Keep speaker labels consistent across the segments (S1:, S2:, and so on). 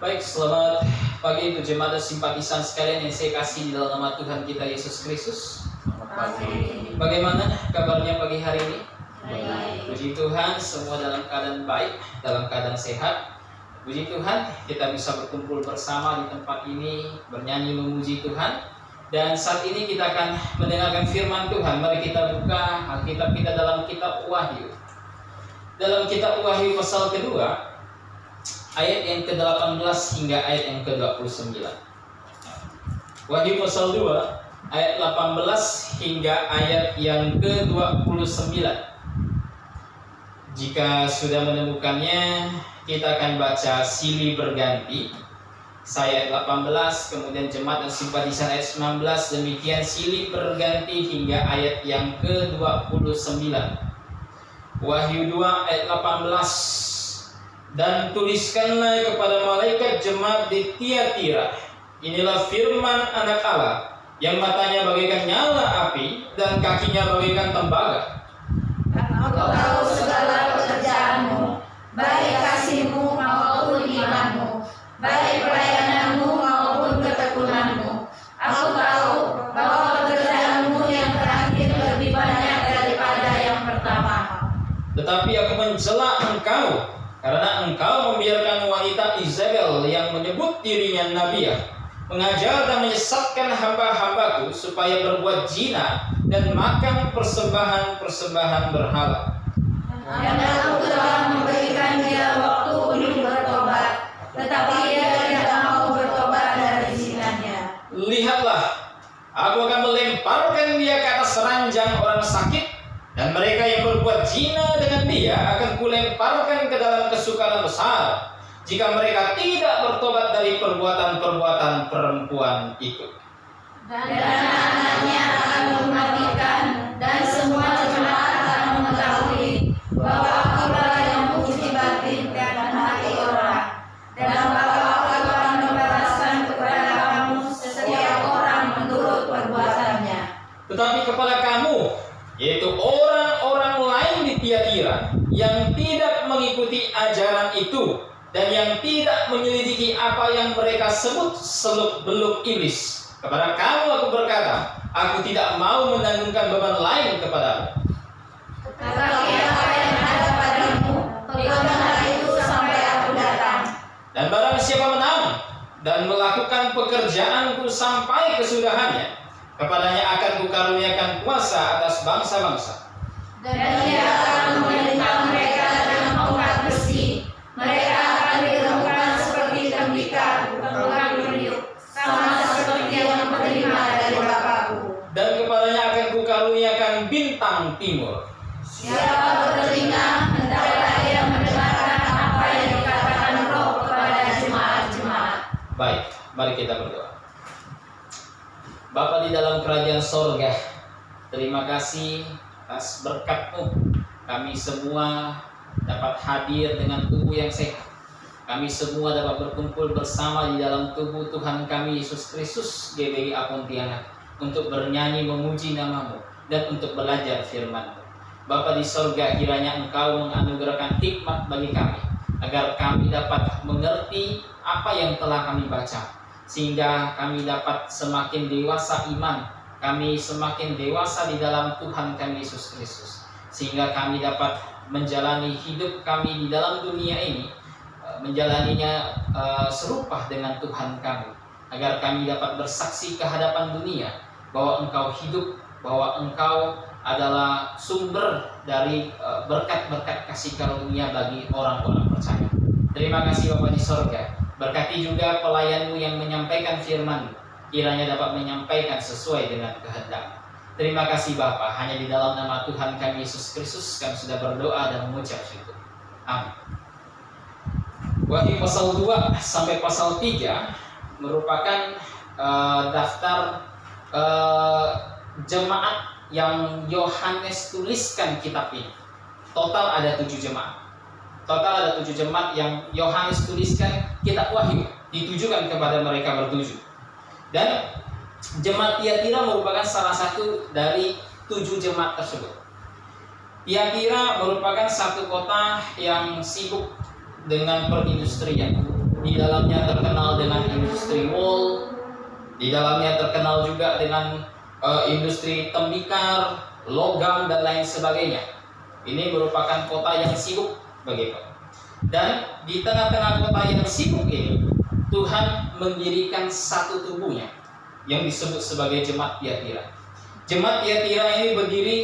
S1: Baik, selamat pagi untuk jemaat dan simpatisan sekalian yang saya kasih di dalam nama Tuhan kita Yesus Kristus.
S2: Selamat pagi.
S1: Bagaimana kabarnya pagi hari ini?
S2: Baik.
S1: Puji Tuhan, semua dalam keadaan baik, dalam keadaan sehat. Puji Tuhan, kita bisa berkumpul bersama di tempat ini, bernyanyi memuji Tuhan. Dan saat ini kita akan mendengarkan firman Tuhan. Mari kita buka Alkitab kita dalam kitab Wahyu. Dalam kitab Wahyu pasal kedua, ayat yang ke-18 hingga ayat yang ke-29. Wahyu pasal 2 ayat 18 hingga ayat yang ke-29. Jika sudah menemukannya, kita akan baca silih berganti. Saya ayat 18, kemudian jemaat dan simpatisan ayat 19, demikian silih berganti hingga ayat yang ke-29. Wahyu 2 ayat 18. Dan tuliskanlah kepada malaikat jemaat di Tiatira, inilah firman Anak Allah, yang matanya bagaikan nyala api dan kakinya bagaikan tembaga.
S2: Aku tahu segala pekerjaanmu, baik kasihmu maupun imanmu, baik pelayananmu maupun ketekunanmu. Aku tahu bahwa pekerjaanmu yang terakhir lebih banyak daripada yang pertama.
S1: Tetapi aku mencela engkau, karena engkau membiarkan wanita Izabel yang menyebut dirinya Nabiah mengajar dan menyesatkan hamba-hambaku supaya berbuat zina dan makan persembahan-persembahan berhala.
S2: Dan aku telah memberikan dia waktu untuk bertobat, tetapi dia tidak mau bertobat dari zinanya.
S1: Lihatlah, aku akan melemparkan dia ke atas ranjang orang sakit, dan mereka yang berbuat zina dengan dia akan kulemparkan ke dalam kesukaran besar, jika mereka tidak bertobat dari perbuatan-perbuatan perempuan itu.
S2: Dan anak-anaknya akan mematikan, dan semua jemaat akan mengetahui bahwa Akulah yang menguji batin dan hati orang, dan bahwa Aku akan membalaskan kepada kamu setiap orang menurut perbuatannya.
S1: Tetapi kepada kamu, yaitu orang-orang lain di Tiatira yang tidak mengikuti ajaran itu dan yang tidak menyelidiki apa yang mereka sebut seluk-beluk iblis, kepada kamu aku berkata, aku tidak mau menanggungkan beban lain kepadamu.
S2: Tetapi apa yang ada padamu, peganganlah itu sampai Aku datang.
S1: Dan barang siapa menang dan melakukan pekerjaanku sampai kesudahannya, kepadanya akan kukaruniakan kuasa atas bangsa-bangsa.
S2: Dan dia akan memerintah mereka dengan tongkat besi. Mereka akan diremukkan seperti tembikar, bukan meniup, sama seperti yang menerima dari Bapakku.
S1: Dan kepadanya akan kukaruniakan bintang timur.
S2: Siapa bertelinga, hendaklah ia mendengarkan apa yang dikatakan Roh kepada jemaat-jemaat.
S1: Baik, mari kita berdoa. Bapa di dalam kerajaan sorga, terima kasih atas berkat-Mu. Kami semua dapat hadir dengan tubuh yang sehat. Kami semua dapat berkumpul bersama di dalam tubuh Tuhan kami Yesus Kristus GBI Pontianak untuk bernyanyi memuji nama-Mu dan untuk belajar firman-Mu. Bapa di sorga, kiranya Engkau menganugerahkan hikmat bagi kami, agar kami dapat mengerti apa yang telah kami baca, sehingga kami dapat semakin dewasa iman, kami semakin dewasa di dalam Tuhan kami Yesus Kristus, sehingga kami dapat menjalani hidup kami di dalam dunia ini, menjalaninya serupa dengan Tuhan kami, agar kami dapat bersaksi ke hadapan dunia bahwa Engkau hidup, bahwa Engkau adalah sumber dari berkat-berkat kasih karunia bagi orang-orang percaya. Terima kasih Bapa di sorga. Berkati juga pelayan-Mu yang menyampaikan firman-Mu, kiranya dapat menyampaikan sesuai dengan kehendak. Terima kasih Bapa, hanya di dalam nama Tuhan kami Yesus Kristus kami sudah berdoa dan mengucap syukur. Amin. Wahyu pasal 2 sampai pasal 3 merupakan daftar jemaat yang Yohanes tuliskan kitab ini. Total ada 7 jemaat. Total ada 7 jemaat yang Yohanes tuliskan kitab Wahyu, ditujukan kepada mereka bertujuh. Dan jemaat Tiatira merupakan salah satu dari 7 jemaat tersebut. Tiatira merupakan satu kota yang sibuk dengan perindustrian. di dalamnya terkenal dengan industri wool, di dalamnya terkenal juga dengan industri tembikar, logam, dan lain sebagainya. Ini merupakan kota yang sibuk begitu. Dan di tengah-tengah kota yang sibuk ini, Tuhan mendirikan satu tubuhnya yang disebut sebagai Jemaat Tiatira. Jemaat Tiatira ini berdiri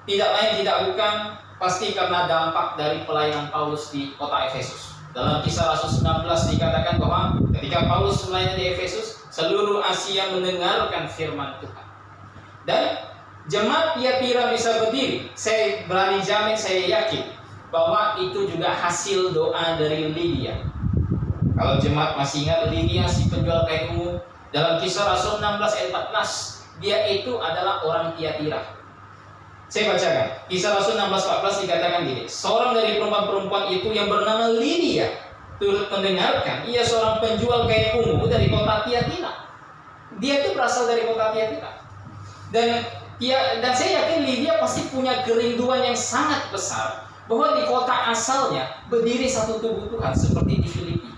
S1: tidak lain tidak bukan pasti karena dampak dari pelayanan Paulus di kota Efesus. Dalam Kisah Rasul 19 dikatakan bahwa ketika Paulus melayani di Efesus, seluruh Asia mendengarkan firman Tuhan. Dan Jemaat Tiatira bisa berdiri, saya berani jamin, saya yakin bahwa itu juga hasil doa dari Lydia. Kalau jemaat masih ingat Lydia, si penjual kain ungu, dalam Kisah Rasul 16 ayat 14, dia itu adalah orang Tiatira. Saya bacakan, Kisah Rasul 16:14 dikatakan gini, seorang dari perempuan-perempuan itu yang bernama Lydia turut mendengarkan, ia seorang penjual kain ungu dari kota Tiatira. Dia itu berasal dari kota Tiatira. Dan saya yakin Lydia pasti punya kerinduan yang sangat besar bahwa di kota asalnya berdiri satu tubuh Tuhan seperti di Filipi.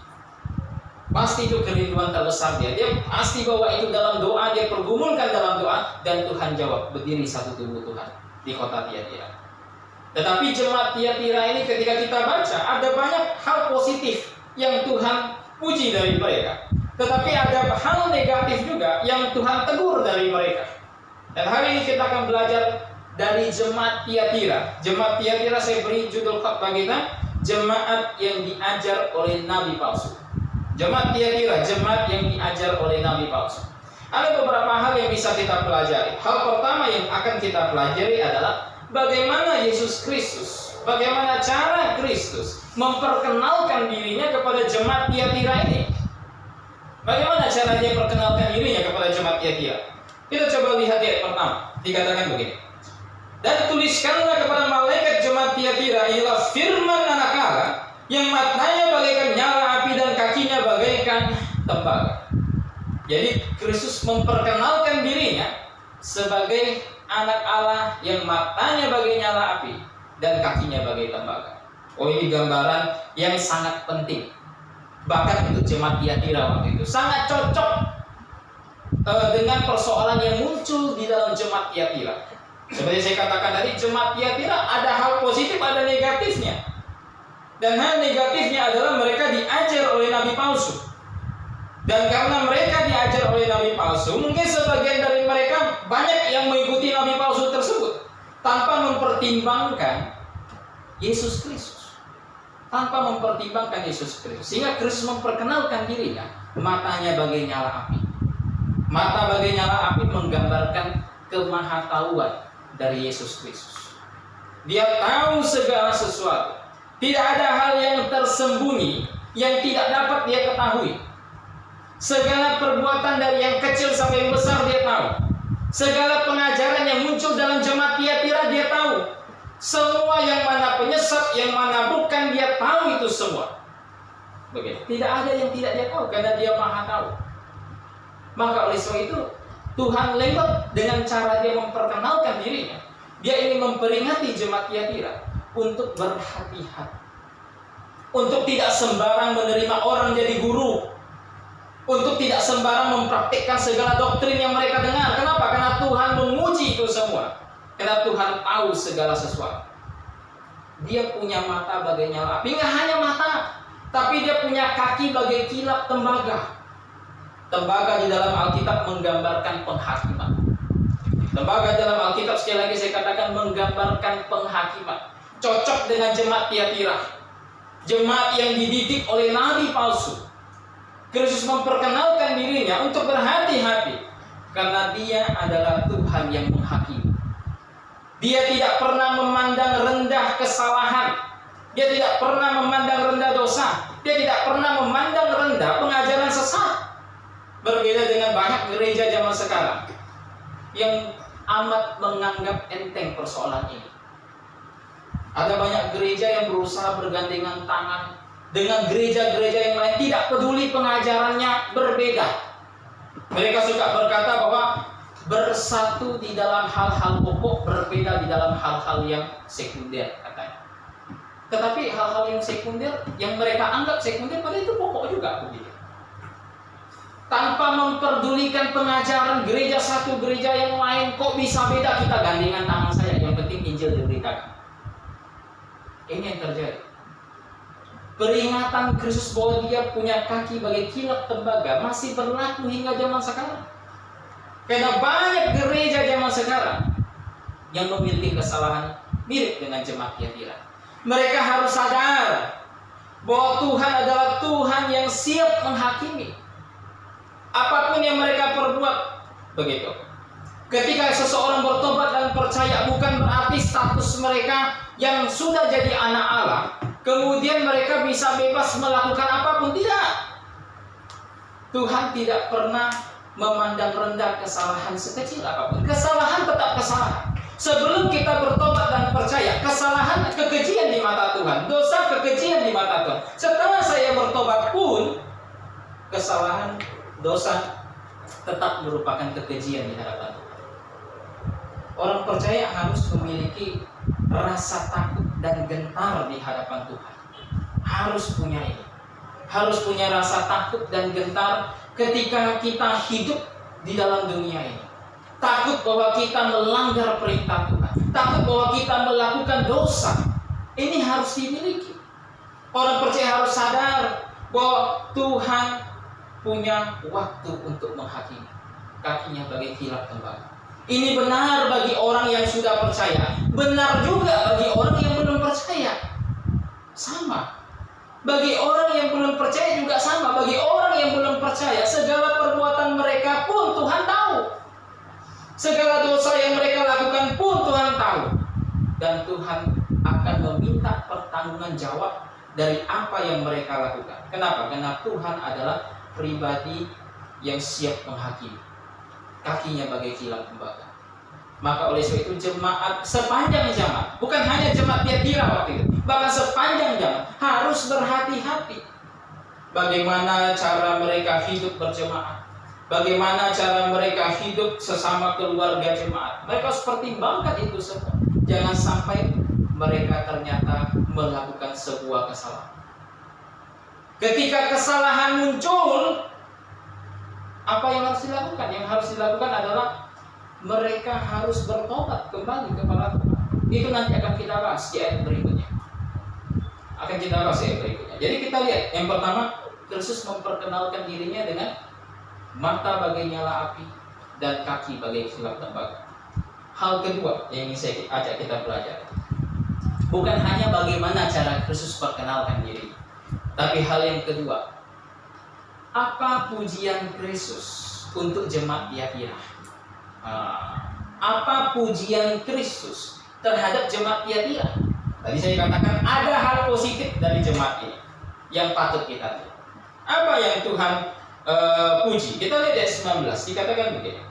S1: Pasti itu kerinduan terbesar dia. Dia pasti bahwa itu dalam doa, dia pergumulkan dalam doa, dan Tuhan jawab, berdiri satu tubuh Tuhan di kota Tiatira. Tetapi Jemaat Tiatira ini ketika kita baca, ada banyak hal positif yang Tuhan puji dari mereka. Tetapi ada hal negatif juga yang Tuhan tegur dari mereka. Dan hari ini kita akan belajar dari Jemaat Tiatira. Jemaat Tiatira saya beri judul khotbah kita, Jemaat yang diajar oleh Nabi palsu. Jemaat Tiatira, jemaat yang diajar oleh Nabi palsu. Ada beberapa hal yang bisa kita pelajari. Hal pertama yang akan kita pelajari adalah bagaimana Yesus Kristus, bagaimana cara Kristus memperkenalkan dirinya kepada Jemaat Tiatira ini. Bagaimana cara dia perkenalkan dirinya kepada Jemaat Tiatira? Kita coba lihat ayat pertama. Dikatakan begini. Dan tuliskanlah kepada malaikat Jemaat Tiatira, inilah firman anak Allah yang matanya bagaikan nyala api dan kakinya bagaikan tembaga. Jadi Kristus memperkenalkan dirinya sebagai anak Allah yang matanya bagai nyala api dan kakinya bagai tembaga. Oh, ini gambaran yang sangat penting. Bahkan untuk Jemaat Tiatira waktu itu sangat cocok dengan persoalan yang muncul di dalam Jemaat Tiatira. Seperti saya katakan tadi, Jemaat Tiatira ada hal positif, ada negatifnya. Dan hal negatifnya adalah mereka diajar oleh nabi palsu. Dan karena mereka diajar oleh nabi palsu, mungkin sebagian dari mereka banyak yang mengikuti nabi palsu tersebut tanpa mempertimbangkan Yesus Kristus. Tanpa mempertimbangkan Yesus Kristus. Sehingga Kristus memperkenalkan dirinya, matanya bagai nyala api. Mata bagai nyala api menggambarkan kemahatauan dari Yesus Kristus. Dia tahu segala sesuatu. Tidak ada hal yang tersembunyi yang tidak dapat dia ketahui. Segala perbuatan dari yang kecil sampai yang besar dia tahu. Segala pengajaran yang muncul dalam Jemaat Tiatira dia tahu. Semua yang mana penyesat, yang mana bukan, dia tahu itu semua. Begitu. Tidak ada yang tidak dia tahu karena dia maha tahu. Maka oleh sebab itu Tuhan lewat dengan cara dia memperkenalkan dirinya. Dia ingin memperingati Jemaat Tiatira untuk berhati-hati, untuk tidak sembarang menerima orang jadi guru, untuk tidak sembarang mempraktikkan segala doktrin yang mereka dengar. Kenapa? Karena Tuhan menguji itu semua. Karena Tuhan tahu segala sesuatu. Dia punya mata bagai nyala api. Nggak hanya mata, tapi dia punya kaki bagai kilap tembaga. Tembaga di dalam Alkitab menggambarkan penghakiman. Tembaga dalam Alkitab, sekali lagi saya katakan, menggambarkan penghakiman. Cocok dengan Jemaat Tiatira, jemaat yang dididik oleh nabi palsu. Kristus memperkenalkan dirinya untuk berhati-hati karena dia adalah Tuhan yang menghakimi. Dia tidak pernah memandang rendah kesalahan. Dia tidak pernah memandang rendah dosa. Dia tidak pernah memandang rendah pengajaran sesat. Berbeda dengan banyak gereja zaman sekarang yang amat menganggap enteng persoalan ini. Ada banyak gereja yang berusaha bergandengan tangan dengan gereja-gereja yang lain, tidak peduli pengajarannya berbeda. Mereka suka berkata bahwa bersatu di dalam hal-hal pokok, berbeda di dalam hal-hal yang sekunder, katanya. Tetapi hal-hal yang sekunder, yang mereka anggap sekunder, padahal itu pokok juga begitu. Tanpa memperdulikan pengajaran gereja satu, gereja yang lain, kok bisa beda, kita gandengan tangan saja, yang penting Injil diberitakan. Ini yang terjadi. Peringatan Kristus bahwa dia punya kaki bagai kilat tembaga masih berlaku hingga zaman sekarang. Karena banyak gereja zaman sekarang yang memiliki kesalahan mirip dengan jemaat Tiatira. Mereka harus sadar bahwa Tuhan adalah Tuhan yang siap menghakimi. Apapun yang mereka perbuat, begitu. Ketika seseorang bertobat dan percaya, bukan berarti status mereka yang sudah jadi anak Allah, kemudian mereka bisa bebas melakukan apapun. Tidak. Tuhan tidak pernah memandang rendah kesalahan sekecil apapun. Kesalahan tetap kesalahan. Sebelum kita bertobat dan percaya, kesalahan kekejian di mata Tuhan, dosa kekejian di mata Tuhan. Setelah saya bertobat pun, kesalahan, dosa tetap merupakan kekejian di hadapan Tuhan. Orang percaya harus memiliki rasa takut dan gentar di hadapan Tuhan. Harus punya ini. Harus punya rasa takut dan gentar ketika kita hidup di dalam dunia ini. Takut bahwa kita melanggar perintah Tuhan. Takut bahwa kita melakukan dosa. Ini harus dimiliki. Orang percaya harus sadar bahwa Tuhan punya waktu untuk menghakimi. Kakinya bagai kilat tembaga. Ini benar bagi orang yang sudah percaya. Benar juga bagi orang yang belum percaya. Sama. Bagi orang yang belum percaya juga sama. Bagi orang yang belum percaya, segala perbuatan mereka pun Tuhan tahu. Segala dosa yang mereka lakukan pun Tuhan tahu. Dan Tuhan akan meminta pertanggungan jawab dari apa yang mereka lakukan. Kenapa? Karena Tuhan adalah pribadi yang siap menghakimi. Kakinya bagai kilat tembaga. Maka oleh sebab itu jemaat sepanjang zaman, bukan hanya jemaat Tiatira waktu itu, bahkan sepanjang zaman harus berhati-hati. Bagaimana cara mereka hidup berjemaat, bagaimana cara mereka hidup sesama keluarga jemaat. Mereka harus pertimbangkan itu semua. Jangan sampai mereka ternyata melakukan sebuah kesalahan. Ketika kesalahan muncul, apa yang harus dilakukan? Yang harus dilakukan adalah mereka harus bertobat kembali kepada Tuhan. Itu nanti akan kita bahas di ayat berikutnya. Akan kita bahas di ayat berikutnya. Jadi kita lihat, yang pertama, Kristus memperkenalkan dirinya dengan mata bagai nyala api dan kaki bagai kilat tembaga. Hal kedua yang ingin saya ajak kita belajar, bukan hanya bagaimana cara Kristus perkenalkan diri, tapi hal yang kedua, apa pujian Kristus untuk jemaat Tiatira? Apa pujian Kristus terhadap jemaat Tiatira? Tadi saya katakan ada hal positif dari jemaat ini yang patut kita lihat. Apa yang Tuhan puji? Kita lihat ayat 19, dikatakan begini.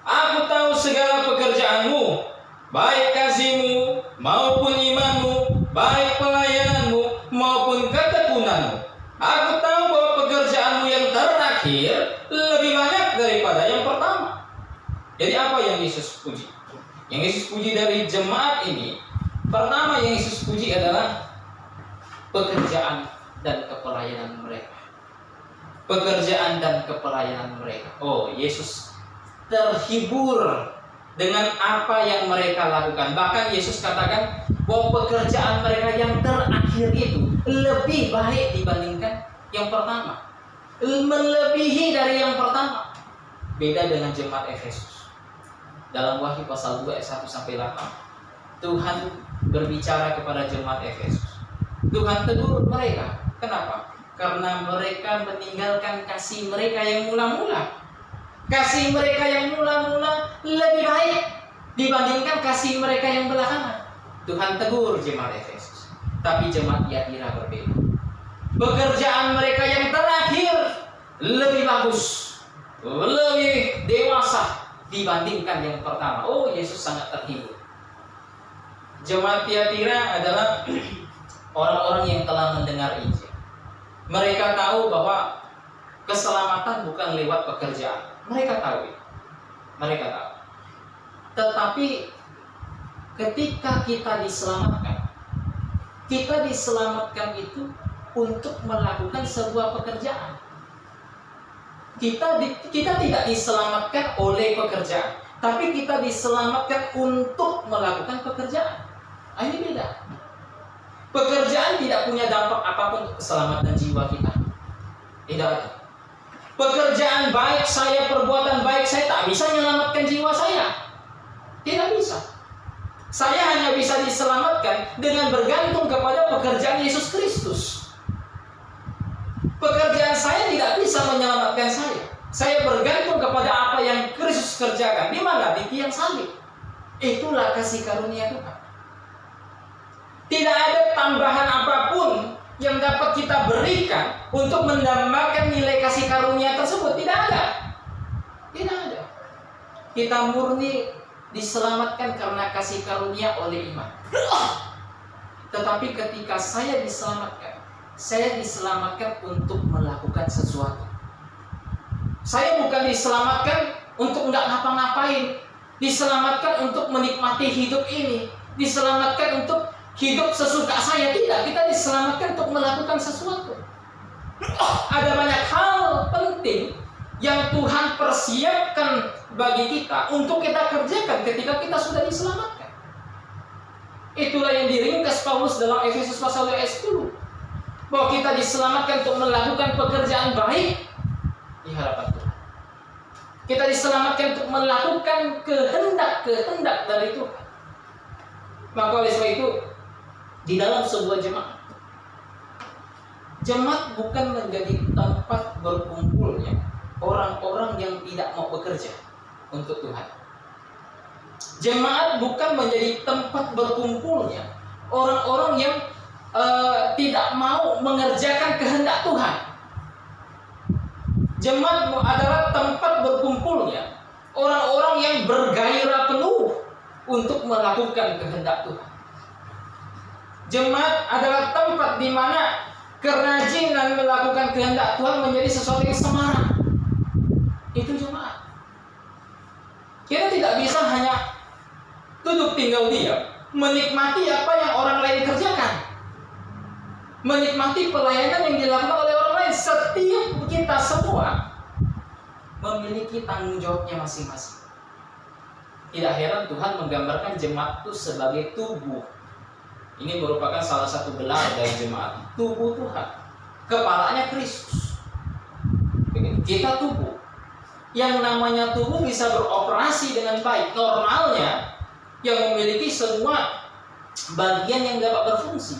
S1: Aku tahu segala pekerjaanmu, baik kasihmu maupun imanmu, baik pelayananmu maupun ketekunanmu. Aku tahu bahwa pekerjaanmu yang terakhir lebih banyak daripada yang pertama. Jadi apa yang Yesus puji? Yang Yesus puji dari jemaat ini, pertama yang Yesus puji adalah pekerjaan dan kepelayanan mereka. Pekerjaan dan kepelayanan mereka. Oh, Yesus terhibur dengan apa yang mereka lakukan. Bahkan Yesus katakan bahwa pekerjaan mereka yang terakhir itu lebih baik dibandingkan yang pertama. Melebihi dari yang pertama. Beda dengan jemaat Efesus. Dalam Wahyu pasal 2 ayat 1-8, Tuhan berbicara kepada jemaat Efesus. Tuhan tegur mereka. Kenapa? Karena mereka meninggalkan kasih mereka yang mula-mula. Kasih mereka yang mula-mula lebih baik dibandingkan kasih mereka yang belakangan. Tuhan tegur jemaat Efesus. Tapi jemaat Tiatira berbeda. Pekerjaan mereka yang terakhir lebih bagus, lebih dewasa dibandingkan yang pertama. Oh, Yesus sangat terhibur. Jemaat Tiatira adalah orang-orang yang telah mendengar Injil. Mereka tahu bahwa keselamatan bukan lewat pekerjaan. Mereka tahu itu. Mereka tahu. Tetapi ketika kita diselamatkan, Kita diselamatkan itu untuk melakukan sebuah pekerjaan. Kita tidak diselamatkan oleh pekerjaan, tapi kita diselamatkan untuk melakukan pekerjaan. Ini beda. Pekerjaan tidak punya dampak apapun untuk keselamatan jiwa kita. Tidak ada. Pekerjaan baik saya, perbuatan baik saya tak bisa menyelamatkan jiwa saya. Tidak bisa. Saya hanya bisa diselamatkan dengan bergantung kepada pekerjaan Yesus Kristus. Pekerjaan saya tidak bisa menyelamatkan saya. Saya bergantung kepada apa yang Kristus kerjakan. Di mana? Di tiang salib. Itulah kasih karunia Tuhan. Tidak ada tambahan apapun yang dapat kita berikan untuk menambahkan nilai kasih karunia tersebut. Tidak ada. Tidak ada. Kita murni diselamatkan karena kasih karunia oleh iman. Tetapi ketika saya diselamatkan untuk melakukan sesuatu. Saya bukan diselamatkan untuk nggak ngapa-ngapain. Diselamatkan untuk menikmati hidup ini. Diselamatkan untuk hidup sesuka saya. Tidak, kita diselamatkan untuk melakukan sesuatu. Ada banyak hal penting yang Tuhan persiapkan bagi kita untuk kita kerjakan ketika kita sudah diselamatkan. Itulah yang diringkas Paulus dalam Efesus pasal 2 ayat 10. Bahwa kita diselamatkan untuk melakukan pekerjaan baik di hadapan Tuhan. Kita diselamatkan untuk melakukan kehendak dari Tuhan. Maka oleh sebab itu, di dalam sebuah jemaat bukan menjadi tempat berkumpulnya orang-orang yang tidak mau bekerja untuk Tuhan. Jemaat bukan menjadi tempat berkumpulnya orang-orang yang tidak mau mengerjakan kehendak Tuhan. Jemaat adalah tempat berkumpulnya orang-orang yang bergairah penuh untuk melakukan kehendak Tuhan. Jemaat adalah tempat di mana kerajinan melakukan kehendak Tuhan menjadi sesuatu yang semarak. Itu jemaat. Kita tidak bisa hanya duduk tinggal diam, menikmati apa yang orang lain kerjakan, menikmati pelayanan yang dilakukan oleh orang lain. Setiap kita semua memiliki tanggung jawabnya masing-masing. Tidak heran Tuhan menggambarkan jemaat itu sebagai tubuh. Ini merupakan salah satu gelar dari jemaat. Tubuh Tuhan. Kepalanya Kristus. Kita tubuh. Yang namanya tubuh bisa beroperasi dengan baik. Normalnya yang memiliki semua bagian yang dapat berfungsi.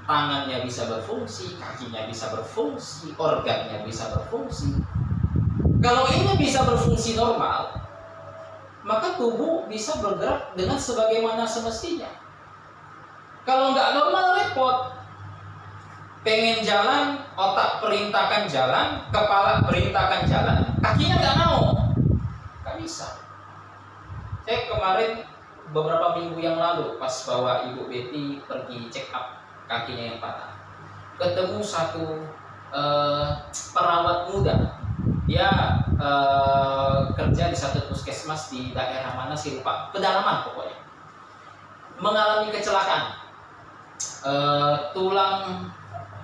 S1: Tangannya bisa berfungsi, kakinya bisa berfungsi, organnya bisa berfungsi. Kalau ini bisa berfungsi normal, maka tubuh bisa bergerak dengan sebagaimana semestinya. Kalau nggak normal, repot. Pengen jalan, otak perintahkan jalan, kepala perintahkan jalan, kakinya nggak mau. Nggak bisa. Saya kemarin beberapa minggu yang lalu pas bawa Ibu Betty pergi check up kakinya yang patah, ketemu satu perawat muda. Dia kerja di satu puskesmas di daerah mana sih lupa, pedalaman pokoknya. Mengalami kecelakaan. Tulang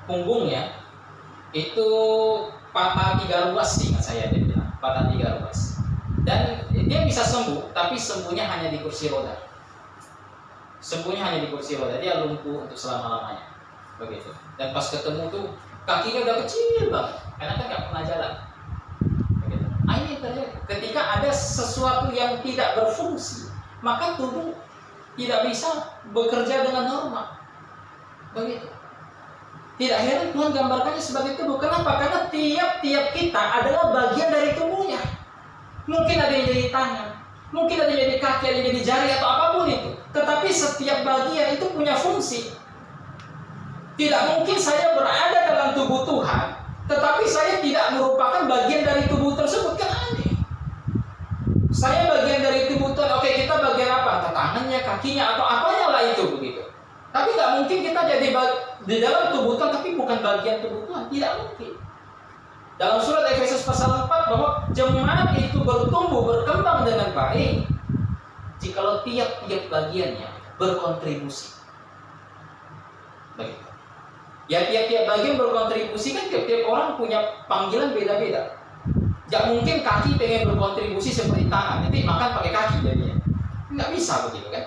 S1: punggungnya itu patah 3 ruas, ingat saya dia bilang, patah 3 ruas. Dan dia bisa sembuh, tapi sembuhnya hanya di kursi roda. Sembuhnya hanya di kursi roda, dia lumpuh untuk selama-lamanya. Begitu. Dan pas ketemu tuh kakinya udah kecil banget, karena kan nggak pernah jalan. Begitu. Ini terjadi. Ketika ada sesuatu yang tidak berfungsi, maka tubuh tidak bisa bekerja dengan normal. Begitu. Tidak heran Tuhan gambarkannya sebagai tubuh. Kenapa? Karena tiap-tiap kita adalah bagian dari tubuhnya. Mungkin ada yang jadi tangan, mungkin ada yang jadi kaki, ada yang jadi jari atau apapun itu. Tetapi setiap bagian itu punya fungsi. Tidak mungkin saya berada dalam tubuh Tuhan, tetapi saya tidak merupakan bagian dari tubuh tersebut. Kan aneh. Saya bagian dari tubuh Tuhan. Oke, kita bagian apa? Entah tangannya, kakinya, atau apanya lah itu begitu. Tapi nggak mungkin kita jadi di dalam tubuh Tuhan, tapi bukan bagian tubuh Tuhan. Tidak mungkin. Dalam surat Efesus pasal 4 bahwa jemaat itu bertumbuh, berkembang dengan baik jikalau tiap-tiap bagiannya berkontribusi. Begitu. Ya tiap-tiap bagian berkontribusi kan, tiap-tiap orang punya panggilan beda-beda. Gak mungkin kaki pengen berkontribusi seperti tangan, nanti makan pakai kaki jadinya. Nggak bisa begitu kan.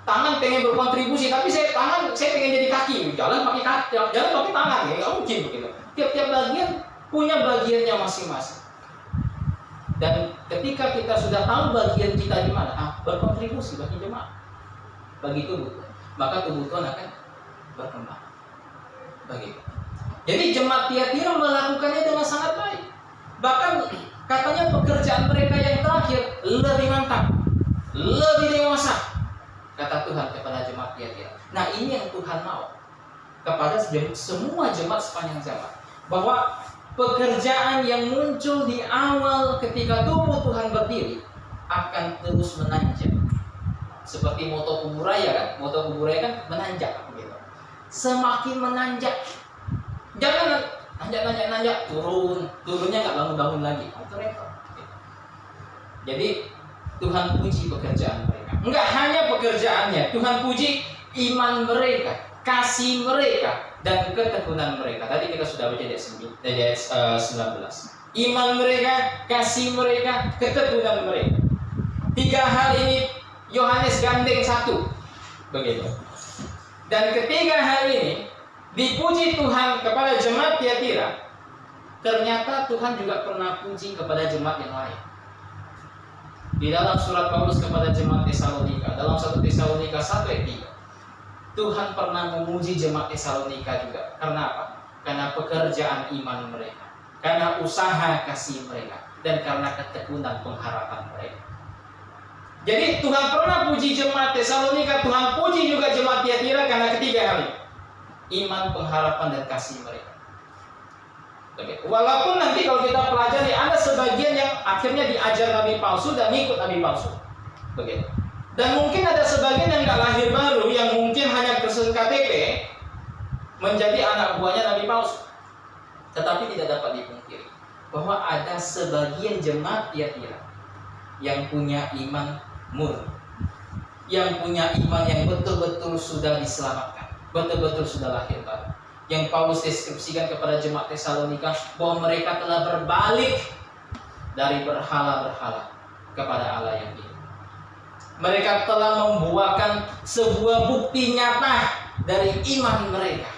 S1: Tangan pengen berkontribusi, tapi saya pengen jadi kaki, jalan pakai kaki, jalan pakai tangan, ya nggak mungkin begitu. Tiap-tiap bagian punya bagiannya masing-masing. Dan ketika kita sudah tahu bagian kita di mana, berkontribusi bagi jemaat, bagi tubuh, maka tubuh Tuhan akan berkembang. Begitu. Jadi jemaat Tiatira melakukannya dengan sangat baik. Bahkan katanya pekerjaan mereka yang terakhir lebih mantap, lebih dewasa, kata Tuhan kepada jemaat Tiatira. Nah, ini yang Tuhan mau kepada semua jemaat sepanjang zaman, bahwa pekerjaan yang muncul di awal ketika tubuh Tuhan berdiri akan terus menanjak. Seperti moto kuburaya kan, moto kuburaya kan menanjak begitu. Semakin menanjak, jangan nanjak, turunnya nggak bangun-bangun lagi, itu repot. Jadi Tuhan puji pekerjaan mereka. Enggak hanya pekerjaannya, Tuhan puji iman mereka, kasih mereka, dan ketekunan mereka. Tadi kita sudah baca dari ayat 19. Iman mereka, kasih mereka, ketekunan mereka. 3 hal ini Yohanes gandeng satu, begitu. Dan ketiga hal ini dipuji Tuhan kepada jemaat Tiatira. Ternyata Tuhan juga pernah puji kepada jemaat yang lain. Di dalam surat Paulus kepada jemaat Tesalonika, dalam 1 Tesalonika 1 ayat 3, Tuhan pernah memuji jemaat Tesalonika juga. Karena apa? Karena pekerjaan iman mereka, karena usaha kasih mereka, dan karena ketekunan pengharapan mereka. Jadi Tuhan pernah puji jemaat Tesalonika, Tuhan puji juga jemaat Tiatira karena ketiga hal ini: iman, pengharapan, dan kasih mereka. Walaupun nanti kalau kita pelajari ada sebagian yang akhirnya diajar nabi palsu dan ikut nabi palsu, begitu. Dan mungkin ada sebagian yang nggak lahir baru, yang mungkin hanya kursus KTP menjadi anak buahnya nabi palsu. Tetapi tidak dapat dipungkiri bahwa ada sebagian jemaat Tiatira yang punya iman murni, yang punya iman yang betul-betul sudah diselamatkan, betul-betul sudah lahir baru. Yang Paulus deskripsikan kepada jemaat Tesalonika bahwa mereka telah berbalik dari berhala-berhala kepada Allah yang hidup. Mereka telah membuahkan sebuah bukti nyata dari iman mereka.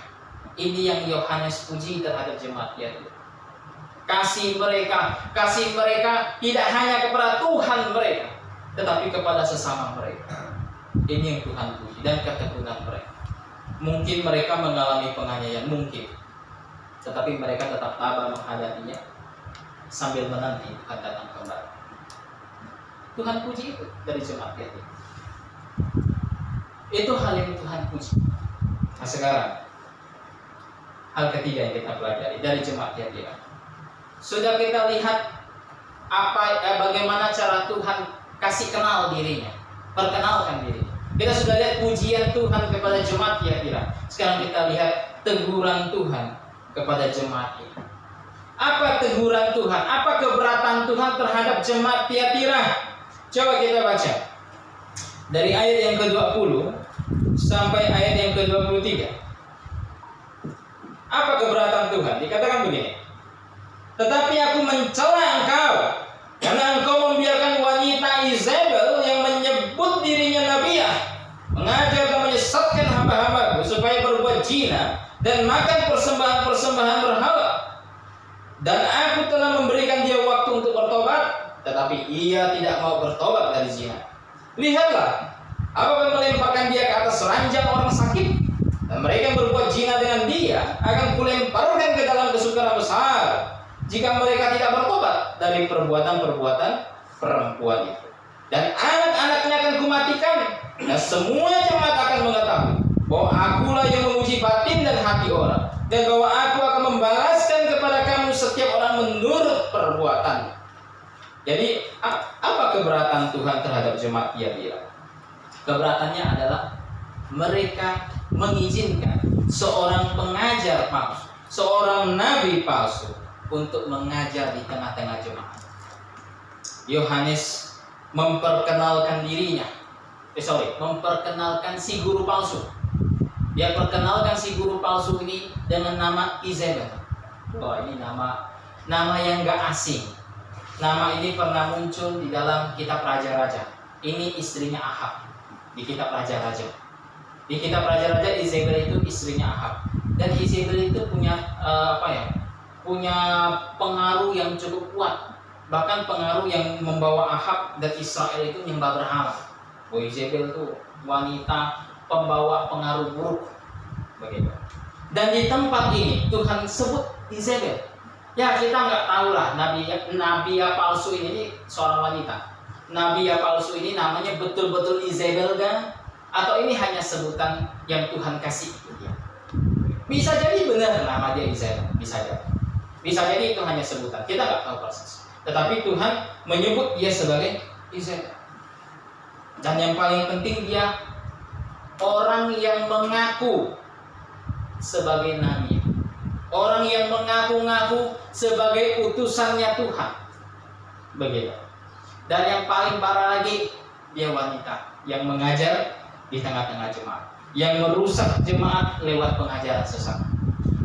S1: Ini yang Yohanes puji terhadap jemaat Tiatira. Kasih mereka tidak hanya kepada Tuhan mereka, tetapi kepada sesama mereka. Ini yang Tuhan puji, dan ketekunan mereka. Mungkin mereka mengalami penganiayaan, mungkin, tetapi mereka tetap tabah menghadapinya sambil menanti Tuhan datang kembali. Tuhan puji itu dari jemaat Tiatira. Itu hal yang Tuhan puji. Nah, sekarang hal ketiga yang kita pelajari dari jemaat Tiatira. Sudah kita lihat bagaimana cara Tuhan kasih kenal dirinya, perkenalkan dirinya. Kita sudah lihat pujian Tuhan kepada jemaat Tiatira. Sekarang kita lihat teguran Tuhan kepada jemaat ini. Apa teguran Tuhan? Apa keberatan Tuhan terhadap jemaat Tiatira? Coba kita baca dari ayat yang ke-20 sampai ayat yang ke-23. Apa keberatan Tuhan? Dikatakan begini: tetapi aku mencela engkau karena engkau membiarkan wanita Izebel yang menyebut dirinya nabiah mengajar dan menyesatkan hamba-hambaku supaya berbuat zina dan makan persembahan-persembahan berhala. Dan aku telah memberikan dia waktu untuk bertobat, tetapi ia tidak mau bertobat dari zina. Lihatlah, aku akan melemparkan dia ke atas ranjang orang sakit, dan mereka yang berbuat zina dengan dia akan kulemparkan ke dalam kesukaran besar, jika mereka tidak bertobat dari perbuatan-perbuatan perempuan itu. Dan anak-anaknya akan kumatikan, dan semua jemaat akan mengetahui bahwa akulah yang menguji batin dan hati orang, dan bahwa aku akan membalaskan kepada kamu setiap orang menurut perbuatannya. Jadi apa keberatan Tuhan terhadap jemaat Tiatira? Keberatannya adalah mereka mengizinkan seorang pengajar palsu, seorang nabi palsu untuk mengajar di tengah-tengah jemaat. Yohanes memperkenalkan dirinya, memperkenalkan si guru palsu. Dia perkenalkan si guru palsu ini dengan nama Izebel. Wah, ini nama yang gak asing. Nama ini pernah muncul di dalam kitab Raja-Raja. Ini istrinya Ahab di kitab Raja-Raja. Di kitab Raja-Raja, Izebel itu istrinya Ahab. Dan Izebel itu punya punya pengaruh yang cukup kuat. Bahkan pengaruh yang membawa Ahab dan Israel itu menyembah berhala. Izebel itu wanita pembawa pengaruh buruk, begitu. Dan di tempat ini Tuhan sebut Izebel. Ya, kita nggak tahu lah nabi palsu ini seorang wanita. Nabi palsu ini namanya betul-betul Izebel kan? Atau ini hanya sebutan yang Tuhan kasih itu dia? Bisa jadi benar nama dia Izebel, bisa jadi. Bisa jadi itu hanya sebutan. Kita nggak tahu persis. Tetapi Tuhan menyebut dia sebagai Izebel. Dan yang paling penting, dia orang yang mengaku sebagai nabi, orang yang mengaku-ngaku sebagai utusannya Tuhan, begitu. Dan yang paling parah lagi, dia wanita yang mengajar di tengah-tengah jemaat, yang merusak jemaat lewat pengajaran sesat.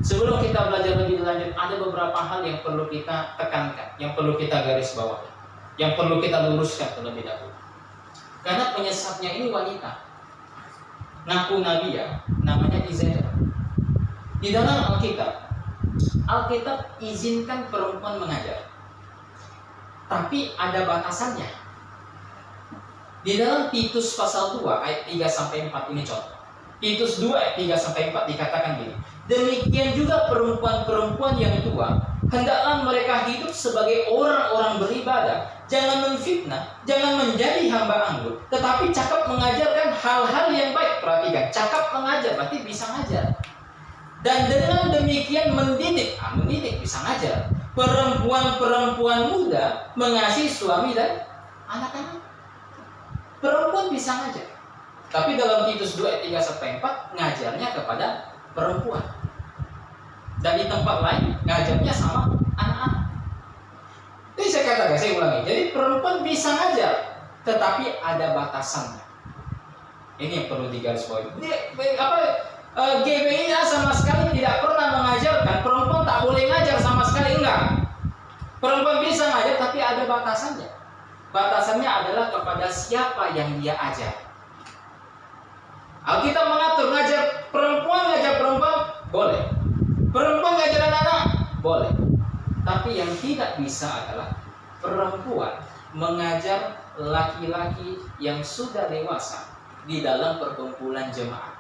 S1: Sebelum kita belajar lebih lanjut, ada beberapa hal yang perlu kita tekankan, yang perlu kita garis bawahi, yang perlu kita luruskan terlebih dahulu. Karena penyesatnya ini wanita, ngaku nabi ya, namanya Izebel. Di dalam Alkitab izinkan perempuan mengajar, tapi ada batasannya. Di dalam Titus pasal 2 ayat 3-4 ini contoh. Titus 2 ayat 3-4 dikatakan gini, demikian juga perempuan-perempuan yang tua, hendaklah mereka hidup sebagai orang-orang beribadah, jangan menfitnah, jangan menjadi hamba anggur, tetapi cakap mengajarkan hal-hal yang baik. Perhatikan, cakap mengajar berarti bisa ngajar. Dan dengan demikian mendidik bisa ngajar. Perempuan-perempuan muda mengasihi suami dan anak-anak. Perempuan bisa ngajar. Tapi dalam Titus 2 ayat 3-4 ngajarnya kepada perempuan. Dan di tempat lain ngajarnya sama anak-anak. Jadi saya katakan, saya ulangi. Jadi perempuan bisa ngajar, tetapi ada batasannya. Ini yang perlu digarisbawahi. GBI sama sekali tidak pernah mengajarkan perempuan tak boleh ngajar sama sekali, enggak. Perempuan bisa ngajar, tapi ada batasannya. Batasannya adalah kepada siapa yang dia ajar. Alkitab mengatur ngajar perempuan boleh. Perempuan ngajar anak-anak boleh. Tapi yang tidak bisa adalah perempuan mengajar laki-laki yang sudah dewasa di dalam perkumpulan jemaat.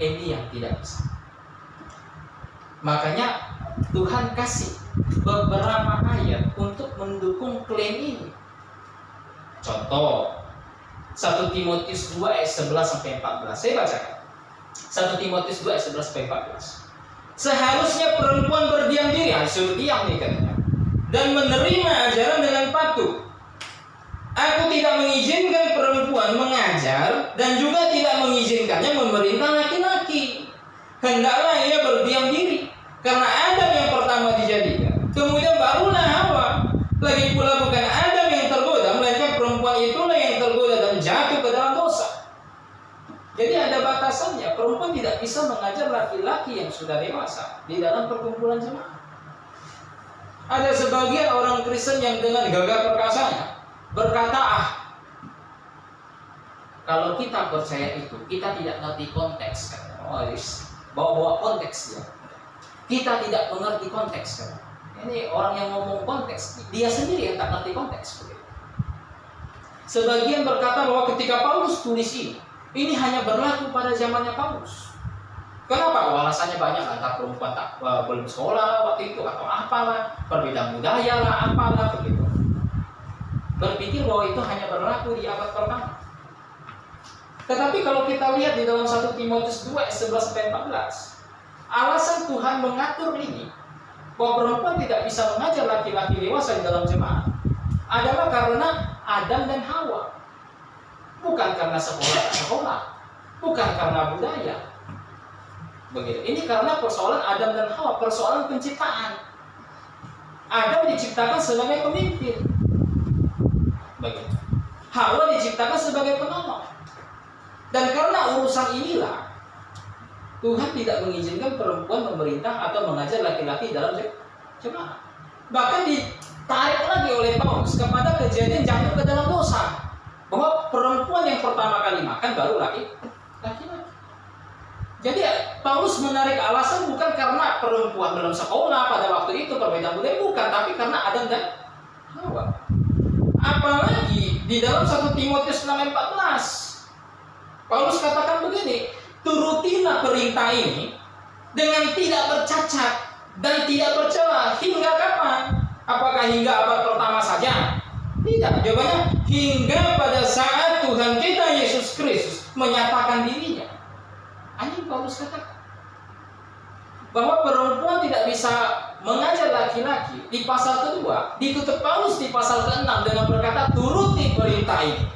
S1: Ini yang tidak bisa. Makanya Tuhan kasih beberapa ayat untuk mendukung klaim ini. Contoh 1 Timotius 2 ayat 11-14. Saya bacakan. 1 Timotius 2 ayat 11-14. Seharusnya perempuan berdiam diri, suruh diam nih katanya, dan menerima ajaran dengan patuh. Aku tidak mengizinkan perempuan mengajar dan juga tidak mengizinkannya memerintah laki-laki. Hendaklah ia berdiam diri, karena Adam yang pertama dijadikan, kemudian barulah Hawa. Lagi pula bukan Adam yang tergoda, melainkan perempuan itulah yang tergoda dan jatuh ke dalam dosa. Jadi ada batasannya. Perempuan tidak bisa mengajar laki-laki yang sudah dewasa di dalam perkumpulan jemaat. Ada sebagian orang Kristen yang dengan gagah perkasanya berkata, kalau kita percaya itu, kita tidak ngerti konteks. Bawa-bawa konteks dia. Kita tidak mengerti konteks. Ini orang yang ngomong konteks, dia sendiri yang tak ngerti konteks. Sebagian berkata bahwa ketika Paulus tulis ini hanya berlaku pada zamannya Paulus. Kenapa? Alasannya banyak, entah perempuan tak belum sekolah waktu itu atau apalah, perbedaan budaya lah, apalah begitu. Berpikir bahwa itu hanya berlaku di abad pertama. Tetapi kalau kita lihat di dalam 1 Timotius 2 ayat 11-14, alasan Tuhan mengatur ini bahwa perempuan tidak bisa mengajar laki-laki dewasa di dalam jemaat adalah karena Adam dan Hawa. Bukan karena sekolah, bukan karena budaya. Begitu. Ini karena persoalan Adam dan Hawa, persoalan penciptaan. Adam diciptakan sebagai pemimpin. Begitu. Hawa diciptakan sebagai penolong. Dan karena urusan inilah, Tuhan tidak mengizinkan perempuan memerintah atau mengajar laki-laki dalam jemaat. Bahkan ditarik lagi oleh Paulus kepada kejadian jatuh ke dalam dosa, bahwa perempuan yang pertama kali makan baru laki-laki. Jadi Paulus menarik alasan bukan karena perempuan belum sekolah pada waktu itu, perbedaan budaya, bukan, tapi karena Adam dan Hawa. Apalagi di dalam 1 Timotius 6:14 Paulus katakan begini, turutilah perintah ini dengan tidak bercacat dan tidak bercela. Hingga kapan? Apakah hingga abad pertama saja? Tidak. Jawabannya, hingga pada saat Tuhan kita Yesus Kristus menyatakan dirinya. Ini Paulus katakan bahwa perempuan tidak bisa mengajar laki-laki. Di pasal kedua ditutup Paulus di pasal ke-6 dengan berkata, turuti perintah ini.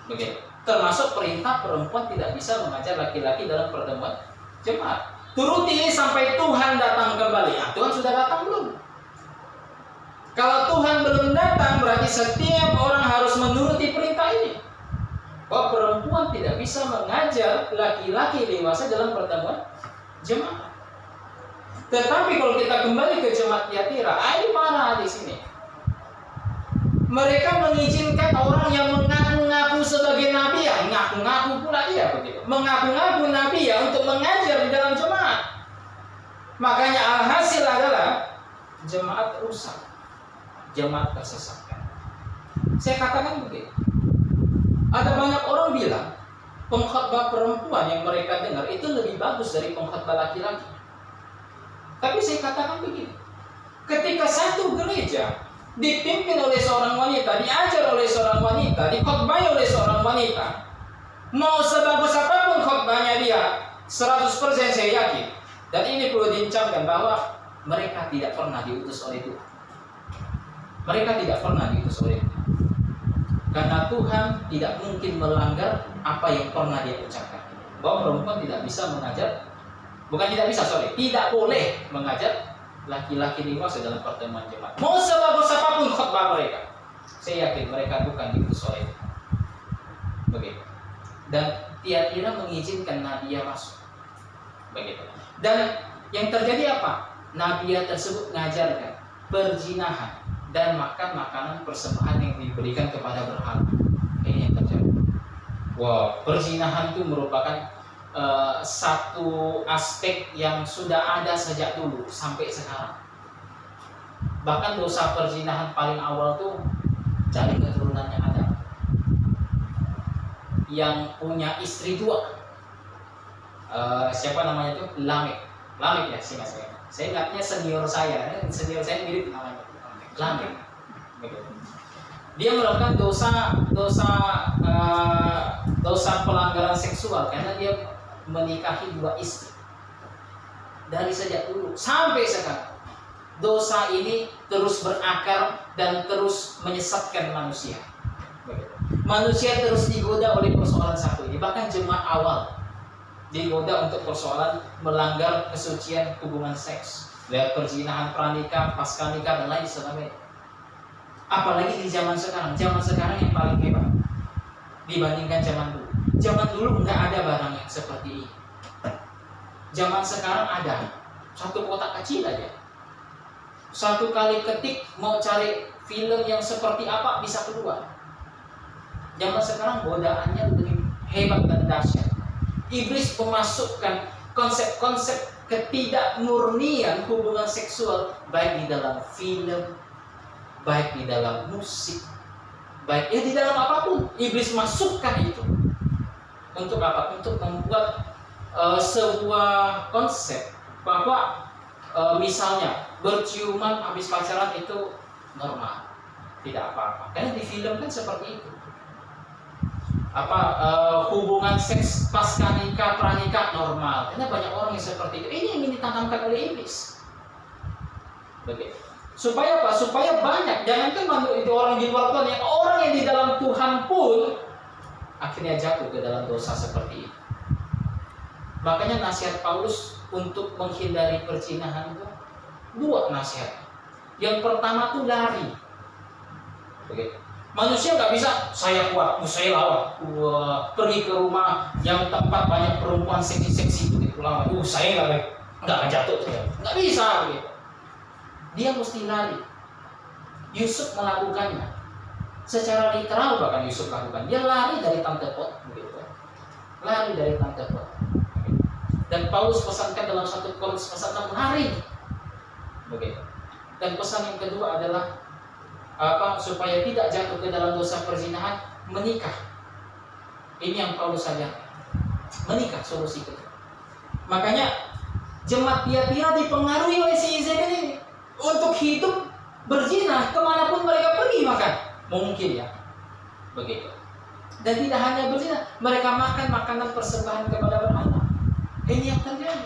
S1: Begitu. Termasuk perintah perempuan tidak bisa mengajar laki-laki dalam pertemuan jemaat. Turuti ini sampai Tuhan datang kembali. Nah, Tuhan sudah datang belum? Kalau Tuhan belum datang, berarti setiap orang harus menuruti perintah ini. Bahwa perempuan tidak bisa mengajar laki-laki dewasa dalam pertemuan jemaat. Tetapi kalau kita kembali ke jemaat Tiatira, ini parah di sini. Mereka mengizinkan orang yang mengaku-ngaku sebagai nabi, ya ngaku-ngaku pula iya begitu. Mengaku-ngaku nabi ya untuk mengajar di dalam jemaat. Makanya alhasil adalah jemaat rusak, jemaat tersesatkan. Saya katakan begitu. Ada banyak orang bilang pengkhotbah perempuan yang mereka dengar itu lebih bagus dari pengkhotbah laki-laki. Tapi saya katakan begini, ketika satu gereja dipimpin oleh seorang wanita, diajar oleh seorang wanita, dikhotbahi oleh seorang wanita, mau sebagus apapun khotbahnya dia, 100% saya yakin. Dan ini perlu diucapkan bahwa mereka tidak pernah diutus oleh Tuhan. Mereka tidak pernah diutus oleh Tuhan. Karena Tuhan tidak mungkin melanggar apa yang pernah dia ucapkan. Bahwa perempuan tidak bisa mengajar, bukan tidak bisa, tidak boleh mengajar laki-laki dewasa dalam pertemuan jemaat. Mau sebagus apapun khotbah mereka, saya yakin mereka bukan diutus oleh Tuhan. Begitu. Dan Tiatira mengizinkan Nadia masuk. Begitu. Dan yang terjadi apa? Nadia tersebut mengajarkan perzinahan dan makan makanan persembahan yang diberikan kepada berhala. Ini yang terjadi. Wow, perzinahan itu merupakan satu aspek yang sudah ada sejak dulu sampai sekarang. Bahkan dosa perzinahan paling awal tuh dari keturunannya Adam, yang punya istri dua. Siapa namanya itu? Lamek ya, sih mas saya. Saya ingatnya senior saya mirip namanya. Lamek. Dia melakukan dosa pelanggaran seksual karena dia menikahi dua istri. Dari sejak dulu sampai sekarang, dosa ini terus berakar dan terus menyesatkan manusia. Manusia terus digoda oleh persoalan satu ini. Bahkan jemaat awal digoda untuk persoalan melanggar kesucian hubungan seks, lewat perzinahan, pranikah, pasca nikah dan lain sebagainya. Apalagi di zaman sekarang yang paling hebat dibandingkan zaman dulu. Zaman dulu nggak ada barang yang seperti ini. Zaman sekarang ada satu kotak kecil aja. Satu kali ketik mau cari film yang seperti apa bisa keluar. Zaman sekarang godaannya lebih hebat dan dahsyat. Iblis memasukkan konsep-konsep ketidakmurnian hubungan seksual baik di dalam film, baik di dalam musik, baik di dalam apapun. Iblis masukkan itu. Untuk apa? Untuk membuat sebuah konsep bahwa misalnya berciuman habis pacaran itu normal, tidak apa-apa. Karena di film kan seperti itu. Hubungan seks pasca nikah, pranikah normal. Karena banyak orang yang seperti itu. Ini yang ingin ditanamkan oleh iblis. Begitu. Supaya apa? Supaya banyak. Jangankan itu orang di luar Tuhan, orang yang di dalam Tuhan pun akhirnya jatuh ke dalam dosa seperti itu. Makanya nasihat Paulus untuk menghindari perzinahan itu dua nasihat. Yang pertama tuh lari. Begitu. Manusia nggak bisa, saya kuat, saya lawan. Pergi ke rumah yang tempat banyak perempuan seksi-seksi begitu lawan. Saya nggak jatuh, saya nggak bisa gitu. Dia mesti lari. Yusuf melakukannya. Secara literal bahkan Yusuf lakukan. Dia lari dari tante pot, begitu. Lari dari tante pot. Dan Paulus pesankan dalam 1 Korintus pasal 6, lari. Begitu. Dan pesan yang kedua adalah supaya tidak jatuh ke dalam dosa perzinahan, menikah. Ini yang Paulus ajarkan. Menikah solusi kedua. Makanya jemaat Tiatira dipengaruhi oleh si Izebel ini untuk hidup berzina kemanapun mereka pergi makan. Mungkin ya, begitu. Dan tidak hanya berzina, mereka makan makanan persembahan kepada berhala. Ini yang terjadi.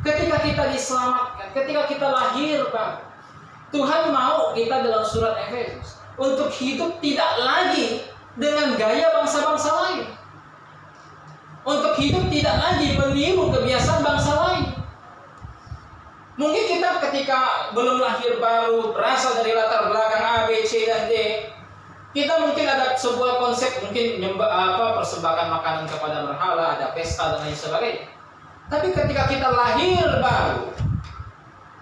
S1: Ketika kita diselamatkan, ketika kita lahir, Pak, Tuhan mau kita dalam surat Efesus untuk hidup tidak lagi dengan gaya bangsa-bangsa lain. Untuk hidup tidak lagi meniru kebiasaan bangsa lain. Mungkin kita ketika belum lahir baru, berasal dari latar belakang A, B, C, dan D, kita mungkin ada sebuah konsep, mungkin persembahkan makanan kepada berhala, ada pesta dan lain sebagainya. Tapi ketika kita lahir baru,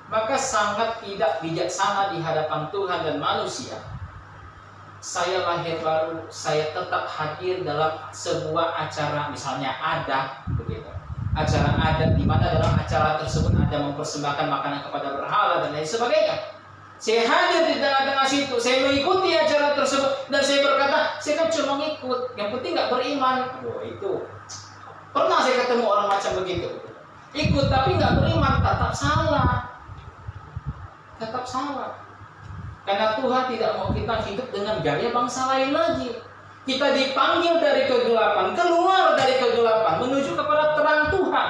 S1: maka sangat tidak bijaksana di hadapan Tuhan dan manusia. Saya lahir baru, saya tetap hadir dalam sebuah acara, misalnya adat, begitu. Acara adat di mana dalam acara tersebut ada mempersembahkan makanan kepada berhala dan lain sebagainya. Saya hadir di tengah-tengah situ, saya mengikuti acara tersebut dan saya berkata, saya kan cuma ngikut, yang penting nggak beriman. Itu pernah saya ketemu orang macam begitu. Ikut tapi nggak beriman, tetap salah. Tetap salah. Karena Tuhan tidak mau kita hidup dengan gaya bangsa lain lagi. Kita dipanggil dari kegelapan, keluar dari kegelapan, menuju kepada terang Tuhan.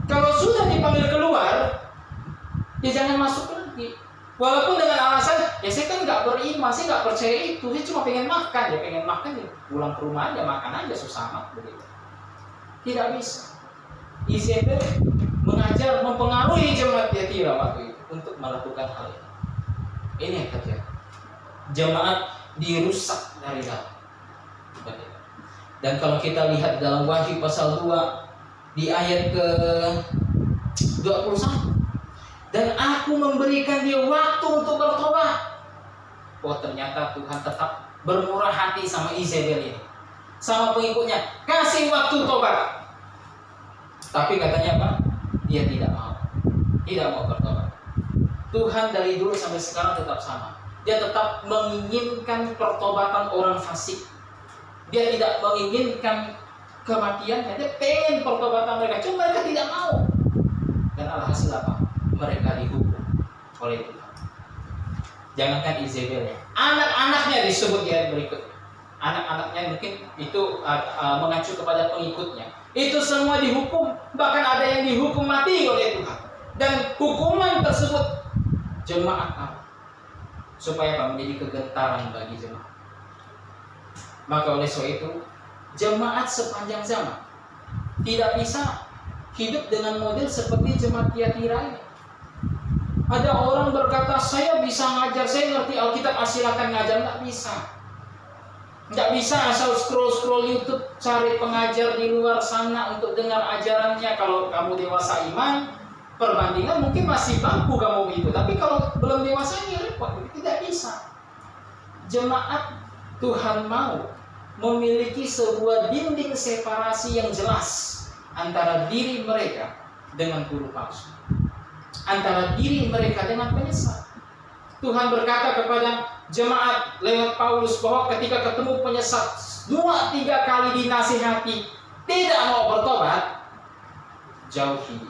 S1: Kalau sudah dipanggil keluar, ya jangan masuk lagi. Walaupun dengan alasan, ya saya kan nggak beriman, saya nggak percaya itu, saya cuma pengen makan, ya pulang ke rumah aja, makan aja, susah amat begitu. Tidak bisa. Izebel mengajar, mempengaruhi jemaat Tiatira waktu itu untuk melakukan hal ini. Ini yang terjadi. Jemaat dirusak dari dalam. Dan kalau kita lihat dalam Wahyu pasal 2 di ayat ke 21, dan aku memberikan dia waktu untuk bertobat. Ternyata Tuhan tetap bermurah hati sama Izebel ini, sama pengikutnya, kasih waktu tobat. Tapi katanya apa? Dia tidak mau bertobat. Tuhan dari dulu sampai sekarang tetap sama. Dia tetap menginginkan pertobatan orang fasik. Dia tidak menginginkan kematian. Dia pengen pertobatan mereka. Cuma mereka tidak mau. Dan alhasil apa? Mereka dihukum oleh Tuhan. Jangankan Izebelnya, anak-anaknya disebut di ayat berikutnya. Anak-anaknya mungkin itu mengacu kepada pengikutnya. Itu semua dihukum. Bahkan ada yang dihukum mati oleh Tuhan. Dan hukuman tersebut jemaat apa? Supaya apa? Menjadi kegentaran bagi jemaat. Maka oleh sebab itu, jemaat sepanjang zaman tidak bisa hidup dengan model seperti jemaat Tiatira ini. Ada orang berkata, saya bisa ngajar, saya ngerti Alkitab, silakan ngajar. Nggak bisa. Nggak bisa asal scroll YouTube cari pengajar di luar sana untuk dengar ajarannya. Kalau kamu dewasa iman, perbandingan mungkin masih mampu kamu begitu. Tapi kalau belum dewasa ini repot, tidak bisa. Jemaat Tuhan mau memiliki sebuah dinding separasi yang jelas antara diri mereka dengan guru palsu, antara diri mereka dengan penyesat. Tuhan berkata kepada jemaat lewat Paulus bahwa ketika ketemu penyesat 2-3 kali dinasihati tidak mau bertobat, jauhi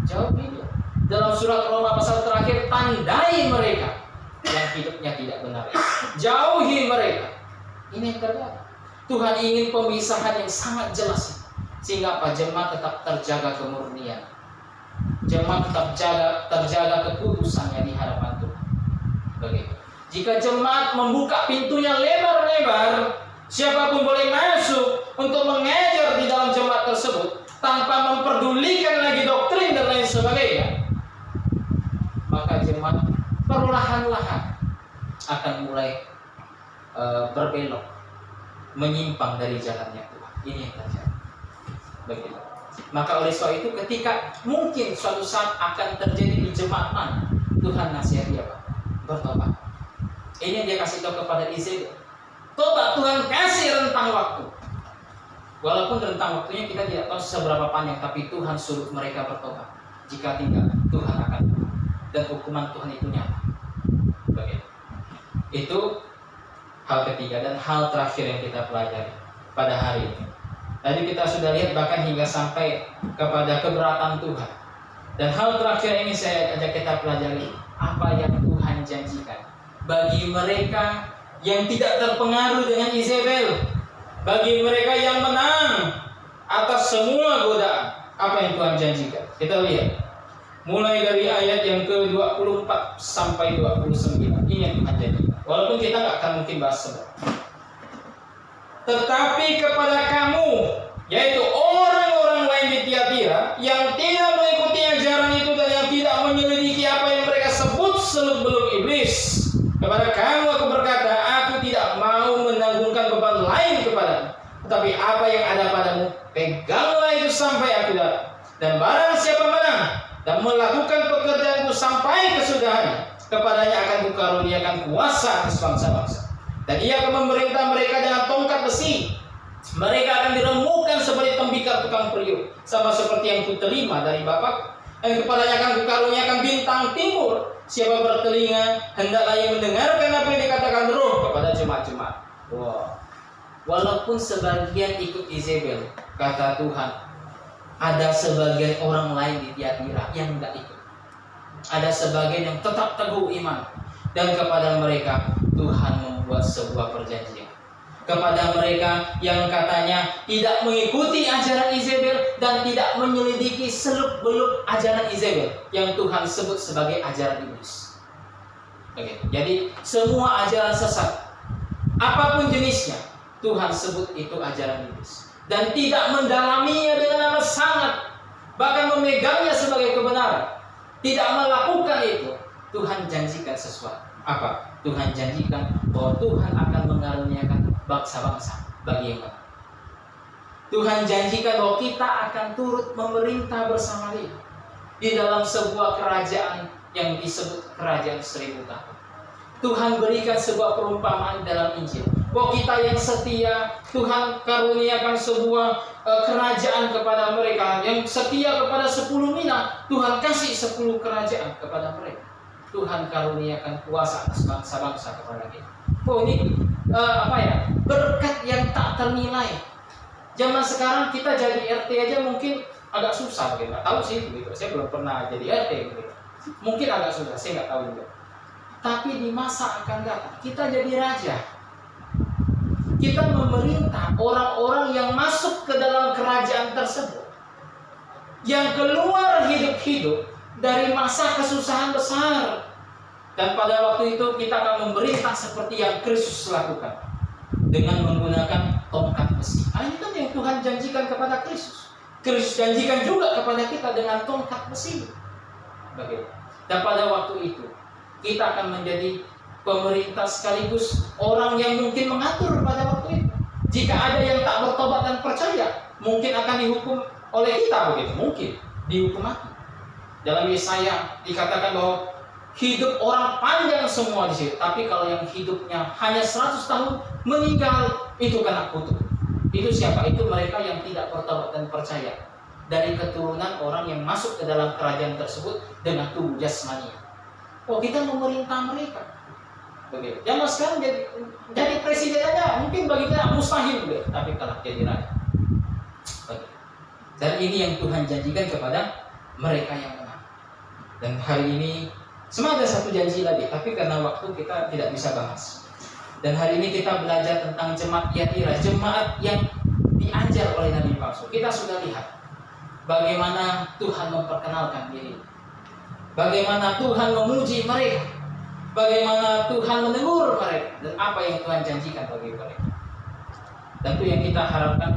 S1: dia. Dalam surat Roma pasal terakhir, tandai mereka yang hidupnya tidak benar. Jauhi mereka. Ini yang terjadi. Tuhan ingin pemisahan yang sangat jelas, sehingga apa? Jemaat tetap terjaga kemurnian. Jemaat tetap terjaga kekudusannya di hadapan Tuhan. Begitu. Jika jemaat membuka pintunya lebar-lebar, siapapun boleh masuk untuk mengajar di dalam jemaat tersebut tanpa memperdulikan lagi doktrin dan lain sebagainya, maka jemaat perlahan-lahan akan mulai berbelok, menyimpang dari jalannya Tuhan. Ini yang terjadi. Begitu. Maka oleh sebab itu ketika mungkin suatu saat akan terjadi di jemaat mana, Tuhan nasihati apa? Bertobat. Ini yang dia kasih tahu kepada Izebel. Tobat, Tuhan kasih rentang waktu. Walaupun rentang waktunya kita tidak tahu seberapa panjang, tapi Tuhan suruh mereka bertobat. Jika tidak, Tuhan akan, dan hukuman Tuhan itu nyata. Begitu. Itu hal ketiga dan hal terakhir yang kita pelajari pada hari ini. Tadi kita sudah lihat bahkan hingga sampai kepada keberatan Tuhan. Dan hal terakhir ini saya ajak kita pelajari apa yang Tuhan janjikan bagi mereka yang tidak terpengaruh dengan Izebel, bagi mereka yang menang atas semua godaan. Apa yang Tuhan janjikan? Kita lihat mulai dari ayat yang ke-24 sampai 29. Ini yang Tuhan janjikan. Walaupun kita nggak akan mungkin bahas semua. Tetapi kepada kamu, yaitu orang-orang lain di Tiatira yang tidak mengikuti ajaran itu dan yang tidak menyelidiki apa yang mereka sebut seluk-beluk iblis, kepada kamu aku berkata, aku tidak mau menanggungkan beban lain kepadamu, tetapi apa yang ada padamu, peganglah itu sampai aku datang. Dan barang siapa menang dan melakukan pekerjaanku sampai kesudahannya, kepadanya akan kukaruniakan kuasa atas bangsa-bangsa. Dan ia akan memerintah mereka dengan tongkat besi. Mereka akan diremukkan seperti tembikar tukang periuk, sama seperti yang kuterima dari Bapa. Dan kepadanya akan kukaruniakan bintang timur. Siapa bertelinga, hendaklah ia mendengarkan apa yang dikatakan Roh kepada jemaat-jemaat. Wow. Walaupun sebagian ikut Izebel, kata Tuhan, ada sebagian orang lain di Tiatira yang tidak ikut. Ada sebagian yang tetap teguh iman. Dan kepada mereka Tuhan membuat sebuah perjanjian. Kepada mereka yang katanya tidak mengikuti ajaran Izebel dan tidak menyelidiki seluk-beluk ajaran Izebel yang Tuhan sebut sebagai ajaran iblis. Oke, jadi semua ajaran sesat, apapun jenisnya, Tuhan sebut itu ajaran iblis. Dan tidak mendalaminya dengan amat sangat, bahkan memegangnya sebagai kebenaran, tidak melakukan itu, Tuhan janjikan sesuatu. Apa? Tuhan janjikan bahwa Tuhan akan mengaruniakan bangsa-bangsa bagi yang menang. Tuhan janjikan bahwa kita akan turut memerintah bersama Dia di dalam sebuah kerajaan yang disebut kerajaan 1000 tahun. Tuhan berikan sebuah perumpamaan dalam Injil bahwa kita yang setia, Tuhan karuniakan sebuah kerajaan kepada mereka. Yang setia kepada 10 mina, Tuhan kasih 10 kerajaan kepada mereka. Tuhan karuniakan kuasa atas bangsa-bangsa kepada kita. Oh, ini berkat yang tak ternilai. Zaman sekarang kita jadi RT aja mungkin agak susah, mungkin nggak tahu sih begitu. Saya belum pernah jadi RT begitu. Mungkin agak susah, saya nggak tahu juga. Tapi di masa akan datang kita jadi raja. Kita memerintah orang-orang yang masuk ke dalam kerajaan tersebut, yang keluar hidup-hidup dari masa kesusahan besar. Dan pada waktu itu kita akan memerintah seperti yang Kristus lakukan dengan menggunakan tongkat besi. Ini kan yang Tuhan janjikan kepada Kristus. Kristus janjikan juga kepada kita dengan tongkat besi. Bagaimana? Dan pada waktu itu kita akan menjadi pemerintah sekaligus orang yang mungkin mengatur pada waktu itu. Jika ada yang tak bertobat dan percaya, mungkin akan dihukum oleh kita begitu, mungkin dihukum mati. Dalam Yesaya dikatakan bahwa hidup orang panjang semua di situ, tapi kalau yang hidupnya hanya 100 tahun meninggal, itu kena kutuk. Itu siapa? Itu mereka yang tidak bertobat dan percaya, dari keturunan orang yang masuk ke dalam kerajaan tersebut dengan tubuh jasmani. Oh, kita memerintah mereka. Begitu. Zaman sekarang jadi presiden aja mungkin bagi kita mustahil, begitu. Tapi kalau jadi raja. Begitu. Dan ini yang Tuhan janjikan kepada mereka yang menang. Dan hari ini semoga ada satu janji lagi, tapi karena waktu kita tidak bisa bahas. Dan hari ini kita belajar tentang jemaat Tiatira, jemaat yang diajar oleh Nabi palsu. Kita sudah lihat bagaimana Tuhan memperkenalkan diri, bagaimana Tuhan memuji mereka, bagaimana Tuhan menegur mereka, dan apa yang Tuhan janjikan bagi mereka. Dan itu yang kita harapkan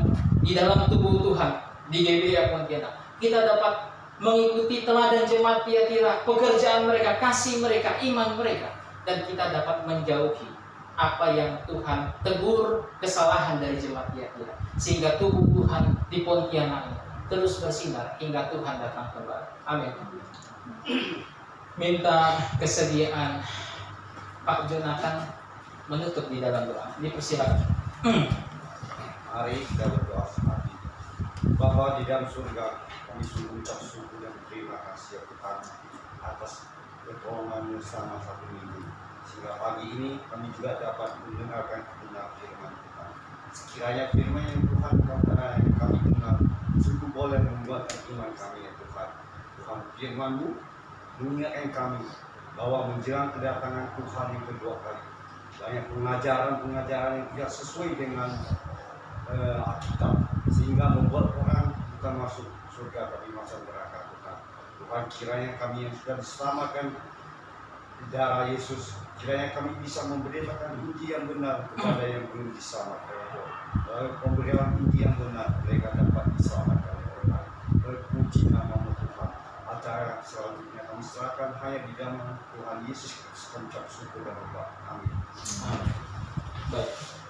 S1: di dalam tubuh Tuhan di GBA Pontianak. Kita dapat mengikuti teladan jemaat Tiatira, pekerjaan mereka, kasih mereka, iman mereka, dan kita dapat menjauhi apa yang Tuhan tegur kesalahan dari jemaat Tiatira, sehingga tubuh Tuhan di Pontianak terus bersinar hingga Tuhan datang kembali. Amin. Minta kesediaan Pak Jonathan menutup di dalam doa. Dipersilakan.
S3: Mari kita berdoa sekali. Bapa di dalam surga, kami sungguh ucap syukur dan terima kasih ya Tuhan atas pertolongan-Mu selama 1 minggu, sehingga pagi ini kami juga dapat mendengarkan kebenaran firman Tuhan. Sekiranya firman yang Tuhan katakan yang kami dengar sungguh boleh membuatkan iman kami ya Tuhan. Tuhan, firman-Mu mengingatkan kami bahwa menjelang kedatangan Tuhan yang kedua kali, banyak pengajaran-pengajaran yang tidak sesuai dengan Alkitab, sehingga membuat orang bukan masuk surga tapi masuk neraka Tuhan. Tuhan, kiranya kami yang sudah diselamatkan di darah Yesus, kiranya kami bisa memberitakan Injil yang benar kepada yang belum diselamatkan. Pemberian Injil yang benar, mereka dapat diselamatkan oleh Tuhan. Berpuji nama-Mu Tuhan. Acara selanjutnya kami serahkan hanya di dalam Tuhan Yesus Kristus, kami ucap syukur dan berdoa. Amin.
S1: Baik.